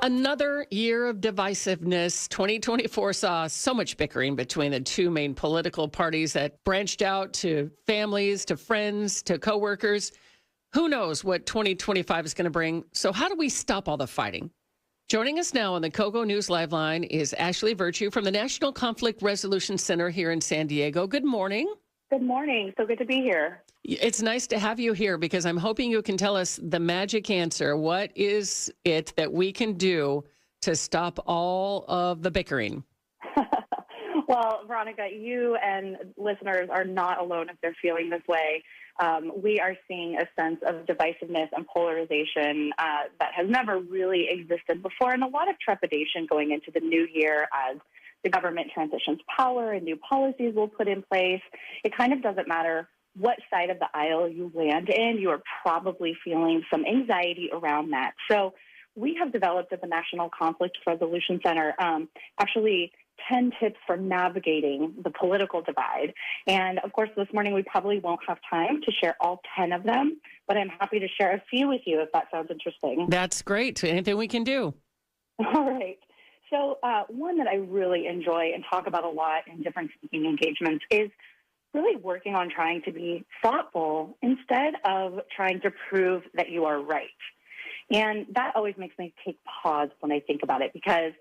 Another year of divisiveness. 2024 saw so much bickering between the two main political parties that branched out to families, to friends, to coworkers. Who knows what 2025 is going to bring? So how do we stop all the fighting? Joining us now on the KOGO News Live line is Ashley Virtue from the National Conflict Resolution Center here in San Diego. Good morning. Good morning. So good to be here. It's nice to have you here because I'm hoping you can tell us the magic answer. What is it that we can do to stop all of the bickering? Well, Veronica, you and listeners are not alone if they're feeling this way. We are seeing a sense of divisiveness and polarization that has never really existed before, and a lot of trepidation going into the new year as the government transitions power and new policies will put in place. It kind of doesn't matter what side of the aisle you land in, you are probably feeling some anxiety around that. So we have developed at the National Conflict Resolution Center actually 10 tips for navigating the political divide. And of course, this morning we probably won't have time to share all 10 of them, but I'm happy to share a few with you if that sounds interesting. That's great. Anything we can do. All right. So one that I really enjoy and talk about a lot in different speaking engagements is really working on trying to be thoughtful instead of trying to prove that you are right. And that always makes me take pause when I think about it, because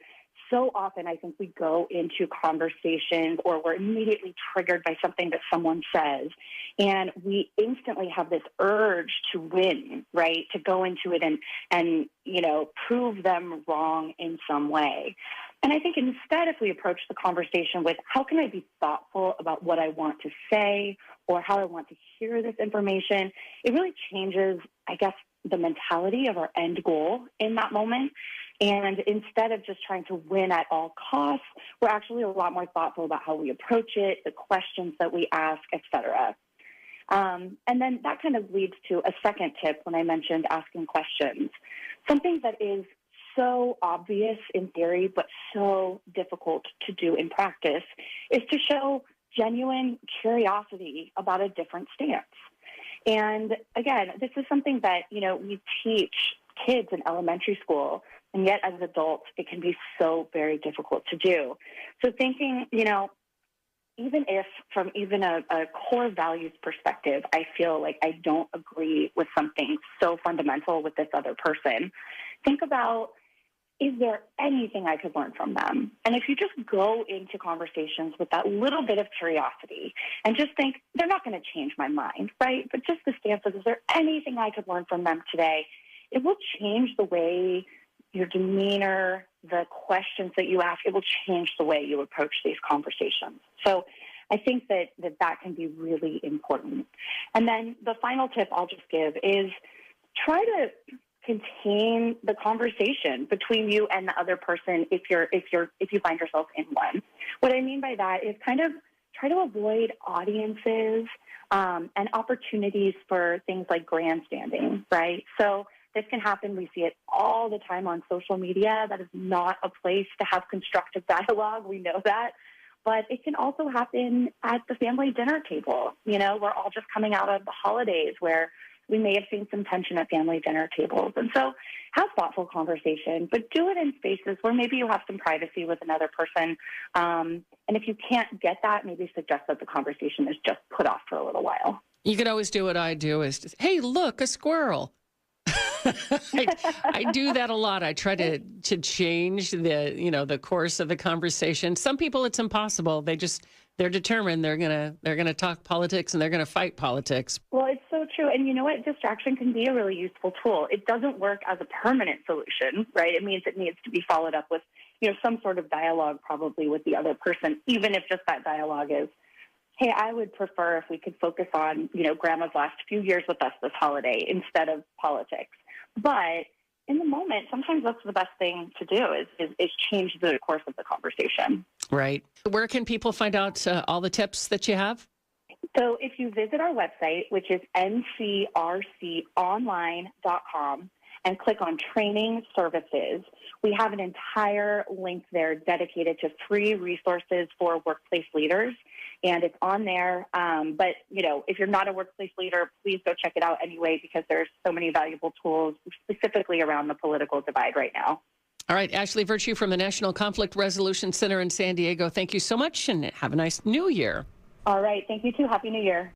so often I think we go into conversations or we're immediately triggered by something that someone says, and we instantly have this urge to win, right? To go into it and prove them wrong in some way. And I think instead, if we approach the conversation with how can I be thoughtful about what I want to say or how I want to hear this information, it really changes, I guess, the mentality of our end goal in that moment. And instead of just trying to win at all costs, we're actually a lot more thoughtful about how we approach it, the questions that we ask, et cetera. And then that kind of leads to a second tip when I mentioned asking questions. Something that is so obvious in theory, but so difficult to do in practice is to show genuine curiosity about a different stance. And again, this is something that, we teach kids in elementary school, and yet as adults, it can be so very difficult to do. So thinking, even if from even a core values perspective, I feel like I don't agree with something so fundamental with this other person, think about, is there anything I could learn from them? And if you just go into conversations with that little bit of curiosity and just think, they're not going to change my mind, right? But just the stance of, is there anything I could learn from them today? It will change the way your demeanor, the questions that you ask, it will change the way you approach these conversations. So I think that can be really important. And then the final tip I'll just give is try to contain the conversation between you and the other person if you find yourself in one. What I mean by that is kind of try to avoid audiences and opportunities for things like grandstanding, right? So this can happen. We see it all the time on social media. That is not a place to have constructive dialogue. We know that. But it can also happen at the family dinner table. We're all just coming out of the holidays where we may have seen some tension at family dinner tables. And so have thoughtful conversation, but do it in spaces where maybe you have some privacy with another person. And if you can't get that, maybe suggest that the conversation is just put off for a little while. You can always do what I do is, just, hey, look, a squirrel. I do that a lot. I try to change the course of the conversation. Some people, it's impossible. They're determined. They're gonna talk politics and they're gonna fight politics. Well, it's so true. And you know what? Distraction can be a really useful tool. It doesn't work as a permanent solution, right? It means it needs to be followed up with, some sort of dialogue probably with the other person, even if just that dialogue is, hey, I would prefer if we could focus on, Grandma's last few years with us this holiday instead of politics. But in the moment, sometimes that's the best thing to do is change the course of the conversation. Right. Where can people find out all the tips that you have? So if you visit our website, which is ncrconline.com, and click on Training Services, we have an entire link there dedicated to free resources for workplace leaders, and it's on there. But, if you're not a workplace leader, please go check it out anyway, because there's so many valuable tools specifically around the political divide right now. All right, Ashley Virtue from the National Conflict Resolution Center in San Diego. Thank you so much, and have a nice new year. All right. Thank you, too. Happy New Year.